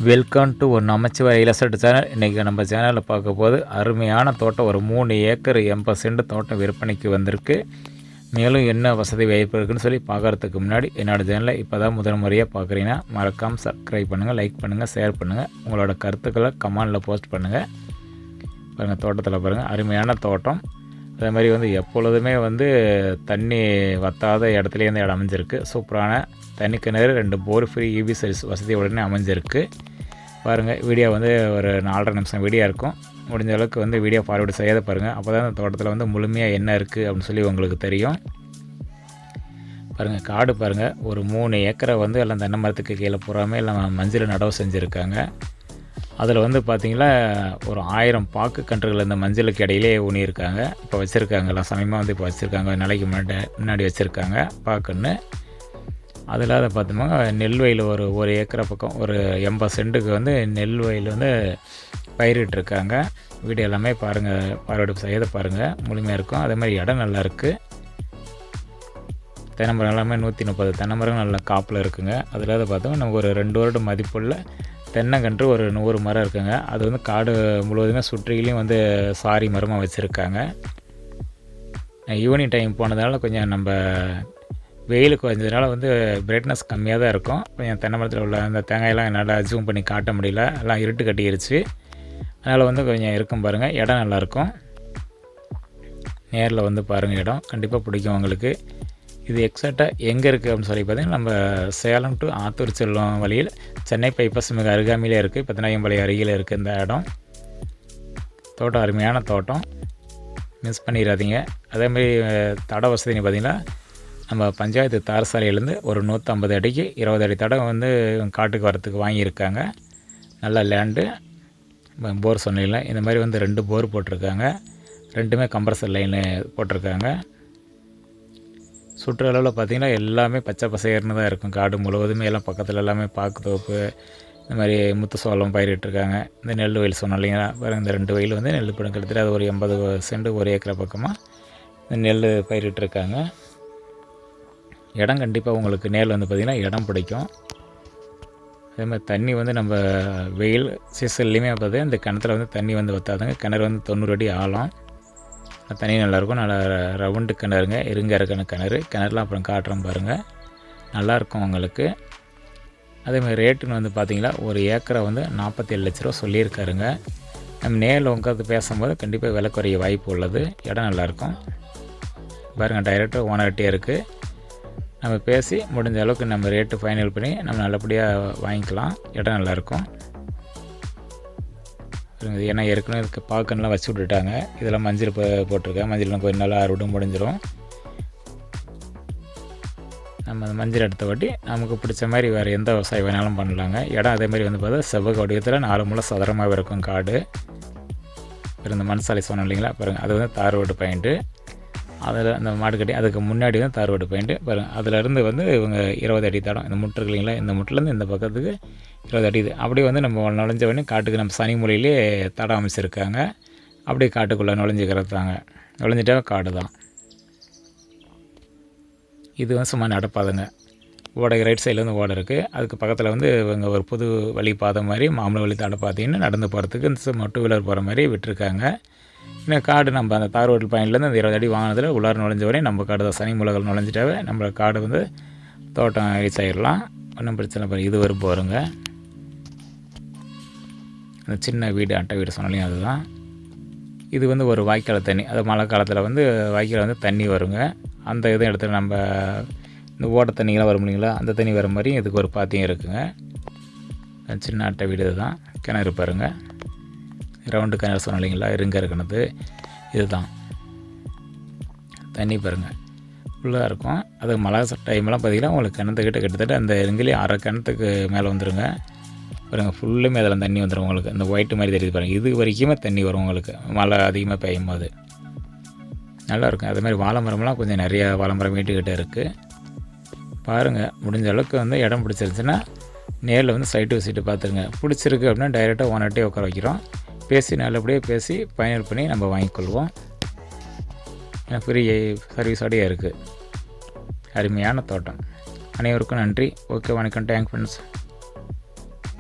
Welcome to ஒரு நமச்சிவாய real estate channel. இன்றைக்கி நம்ம சேனலில் பார்க்க போது அருமையான தோட்டம், ஒரு 3 ஏக்கர் 80 சென்ட் தோட்டம் விற்பனைக்கு வந்திருக்கு. மேலும் என்ன வசதி வாய்ப்பு இருக்குன்னு சொல்லி பார்க்குறதுக்கு முன்னாடி என்னோடய சேனலை இப்போ தான் முதல் முறையாக பார்க்குறீங்கன்னா மறக்காமல் சப்ஸ்கிரைப் பண்ணுங்கள், லைக் பண்ணுங்கள், ஷேர் பண்ணுங்கள். உங்களோட கருத்துக்களை கமெண்டில் போஸ்ட் பண்ணுங்கள். பாருங்கள், தோட்டத்தில் பாருங்கள், அருமையான தோட்டம். அதே மாதிரி எப்பொழுதுமே தண்ணி வற்றாத இடத்துலேருந்து இடம் அமைஞ்சிருக்கு. சூப்பரான தண்ணி கிணறு, 2 போர் ஃப்ரீ இபி சர்வீஸ் வசதி உடனே அமைஞ்சிருக்கு. பாருங்கள், வீடியோ ஒரு 4.5 நிமிஷம் வீடியோ இருக்கும். முடிஞ்ச அளவுக்கு வீடியோ ஃபார்வேர்டு செய்யாத பாருங்கள். அப்போ தான் அந்த தோட்டத்தில் முழுமையாக என்ன இருக்குது அப்படின்னு சொல்லி உங்களுக்கு தெரியும். பாருங்கள், காடு பாருங்கள், ஒரு 3 ஏக்கரை எல்லாம் தென்னை மரத்துக்கு கீழே பூராமே எல்லாம் மஞ்சள் நடவு செஞ்சுருக்காங்க. அதில் பார்த்திங்கன்னா ஒரு 1000 பாக்கு கன்றுகள் இந்த மஞ்சளுக்கு இடையிலே ஊனியிருக்காங்க. இப்போ வச்சுருக்காங்க, எல்லாம் சமயமாக இப்போ வச்சுருக்காங்க. நாளைக்கு முன்னாடி வச்சுருக்காங்க பாக்குன்னு. அதில் அதை பார்த்தோம்னா நெல் வயல் ஒரு ஏக்கரை பக்கம் ஒரு 80 சென்ட்டுக்கு நெல் வயல் பயிரிட்டுருக்காங்க. வீடியோ எல்லாமே பாருங்கள், பார்வையிட செய்யதை பாருங்கள், முழுமையாக இருக்கும். அதே மாதிரி இடம் நல்லா இருக்குது. தென்னை மரம் எல்லாமே 130 தென்னை மரம் நல்லா காப்பில் இருக்குங்க. அதில் அதை பார்த்தோம்னா நமக்கு ஒரு 2 வருடம் மதிப்புள்ள தென்னங்கன்று ஒரு 100 மரம் இருக்குங்க. அது காடு முழுவதுமே சுற்றிலையும் சாரி மரமாக வச்சுருக்காங்க. ஈவினிங் டைம் போனதுனால கொஞ்சம் நம்ம வெயிலுக்கு வந்ததுனால பிரைட்னஸ் கம்மியாக தான் இருக்கும். கொஞ்சம் தென்னை மரத்தில் உள்ள அந்த தேங்காயெல்லாம் என்னால் ஜூம் பண்ணி காட்ட முடியல, எல்லாம் இருட்டு கட்டிடுச்சு. அதனால் கொஞ்சம் இருக்கும் பாருங்கள். இடம் நல்லாயிருக்கும். நேரில் பாருங்கள், இடம் கண்டிப்பாக பிடிக்கும் உங்களுக்கு. இது எக்ஸாக்டாக எங்கே இருக்குது அப்படின்னு சொல்லி பார்த்தீங்கன்னா, நம்ம சேலம் டு ஆத்தூர் செல்லும் வழியில் சென்னை பைபாஸ் மிக அருகாமையிலே இருக்குது. பத்தநாயகம்பாளையம் அருகில் இருக்குது இந்த இடம். தோட்டம் அருமையான தோட்டம், மிஸ் பண்ணிடாதீங்க. அதேமாதிரி தட வசதின்னு பார்த்திங்கன்னா, நம்ம பஞ்சாயத்து தார் சாலையிலேருந்து ஒரு 150 அடிக்கு 20 அடி தடம் காட்டுக்கு வரத்துக்கு வாங்கியிருக்காங்க. நல்ல லேண்டு. போர் சொன்னையில் இந்த மாதிரி 2 போர் போட்டிருக்காங்க. 2மே கம்ப்ரஸர் லைனு போட்டிருக்காங்க. சுற்றுலாவில் பார்த்திங்கன்னா எல்லாமே பச்சை பசையர்னு தான் இருக்கும். காடு முழுவதுமே எல்லாம் பக்கத்தில் எல்லாமே பாக்கு தோப்பு, இந்த மாதிரி முத்து சோளம் பயிரிட்டுருக்காங்க. இந்த நெல் வயல் சொன்னோம் இல்லைங்களா, பாருங்கள், இந்த 2 வயல் நெல் படம் கிட்டத்தட்ட அது ஒரு 80 சென்ட் ஒரு ஏக்கரை பக்கமாக இந்த நெல் பயிரிட்டுருக்காங்க. இடம் கண்டிப்பாக உங்களுக்கு நேரில் பார்த்திங்கன்னா இடம் பிடிக்கும். அதே மாதிரி தண்ணி நம்ம வெயில் சீசன்லேயுமே பார்த்தீங்கன்னா இந்த கிணத்துல தண்ணி வற்றாதுங்க. கிணறு 90 அடி ஆழம். தண்ணி நல்லாயிருக்கும். நல்லா ரவுண்டு கிணறுங்க, இருங்க இருக்கணும் கிணறு. கிணறுலாம் அப்புறம் காட்டுறோம் பாருங்கள், நல்லாயிருக்கும் உங்களுக்கு. அதேமாதிரி ரேட்டுன்னு பார்த்திங்கன்னா ஒரு ஏக்கரை 47 லட்ச ரூபா சொல்லியிருக்காருங்க. நம்ம நேரில் உட்காந்து பேசும்போது கண்டிப்பாக விலை குறைய வாய்ப்பு உள்ளது. இடம் நல்லாயிருக்கும் பாருங்கள். டைரெக்டாக ஓனர்கிட்டே இருக்குது. நம்ம பேசி முடிஞ்ச அளவுக்கு நம்ம ரேட்டு ஃபைனல் பண்ணி நம்ம நல்லபடியாக வாங்கிக்கலாம். இடம் நல்லாயிருக்கும். ஏன்னா ஏற்கனவே இதுக்கு பாக்கெல்லாம் வச்சு விட்டுட்டாங்க. இதெல்லாம் மஞ்சள் போட்டிருக்கேன். மஞ்சள்லாம் கொஞ்சம் நாள் அறுவடை முடிஞ்சிடும். நம்ம அந்த மஞ்சள் எடுத்த வாட்டி நமக்கு பிடிச்ச மாதிரி வேறு எந்த விவசாயம் வேணாலும் பண்ணலாங்க. இடம் அதேமாதிரி பார்த்தா செவ்வக வடிவத்தில் 4 மூலை சதுரமாக இருக்கும் காடு. இந்த மண் சாலை சொன்னோம் இல்லைங்களா, பாருங்கள், அது தார் ரோடு பாயிண்ட்டு. அதில் அந்த மாடு கட்டி அதுக்கு முன்னாடி தார் ரோடு பாயிண்ட்டு பாருங்கள். அதிலேருந்து இவங்க 20 அடி தடம், இந்த முட்டு இருக்கு இல்லைங்களா, இந்த முட்டிலேருந்து இந்த பக்கத்துக்கு 20 அடி. இது அப்படியே நம்ம நுழைஞ்ச உடனே காட்டுக்கு நம்ம சனி மூலையிலே தடம் அமைச்சிருக்காங்க. அப்படியே காட்டுக்குள்ளே நுழைஞ்சிக்கிறதாங்க. நுழைஞ்சிட்டா காடு தான். இது சும்மா நடப்பாதுங்க. ஓடை ரைட் சைடில் ஓடை இருக்குது. அதுக்கு பக்கத்தில் இவங்க ஒரு புது வழி பாதை மாதிரி மாமலை வழி தடை பார்த்தீங்கன்னா நடந்து போகிறதுக்கு இந்த 2 வீலர் போகிற மாதிரி விட்டுருக்காங்க. இன்னும் காடு நம்ம அந்த தார் ரோடு பாயிண்ட்லேருந்து அந்த 20 அடி வாங்கினதில் உள்ளார நுழைஞ்ச வரையும் நம்ம காடு தான். சனி மூலகள் நுழைஞ்சிட்டாவே நம்ம காடு தோட்டம் ரீச் ஆகிடலாம். ஒன்றும் பிரச்சனை இல்லை. இது ஒரு போருங்க. அந்த சின்ன வீடு, அட்டை வீடு சொன்னாலையும் அதுதான். இது ஒரு வாய்க்கால் தண்ணி. அது மழை காலத்தில் வாய்க்கால் தண்ணி வருங்க. அந்த இதை எடுத்து நம்ம இந்த ஓட்ட தண்ணிங்களாம் வரும் இல்லைங்களா, அந்த தண்ணி வர மாதிரி இதுக்கு ஒரு பாத்தியம் இருக்குங்க. சின்ன அட்டை வீடு இதுதான். கிணறு பாருங்கள், ரவுண்டு கிணறு சொன்னோம் இல்லைங்களா, இருங்க இருக்கணது இதுதான். தண்ணி பாருங்கள் ஃபுல்லாக இருக்கும். அது மழை டைம்லாம் பார்த்திங்கன்னா உங்களுக்கு கிணத்துக்கிட்ட கிட்டத்தட்ட அந்த இருங்கிலே 1/2 கிணத்துக்கு மேலே வந்துடுங்க. பாருங்கள், ஃபுல்லுமே அதில் தண்ணி வந்துடும் உங்களுக்கு. அந்த ஒயிட்டு மாதிரி தெரியுது பாருங்கள். இது வரைக்குமே தண்ணி வரும் உங்களுக்கு மழை அதிகமாக பெய்யும் போது. நல்லாயிருக்கும். அதுமாதிரி வாழை மரம்லாம் கொஞ்சம் நிறையா வாழை மரம் வீட்டுக்கிட்டே இருக்குது. பாருங்கள், முடிஞ்ச அளவுக்கு இடம் பிடிச்சிருந்துச்சுன்னா நேரில் சைட்டு விசிட்டு பார்த்துருங்க. பிடிச்சிருக்கு அப்படின்னா டைரெக்டாக ஓனர்கிட்டே உட்கார வைக்கிறோம். பேசி நல்லபடியாக பேசி ஃபைனல் பண்ணி நம்ம வாங்கிக்கொள்வோம். ஏன்னா ஃப்ரீ சர்வீஸோடையே இருக்குது. அருமையான தோட்டம். அனைவருக்கும் நன்றி. ஓகே, வணக்கம். Thank friends.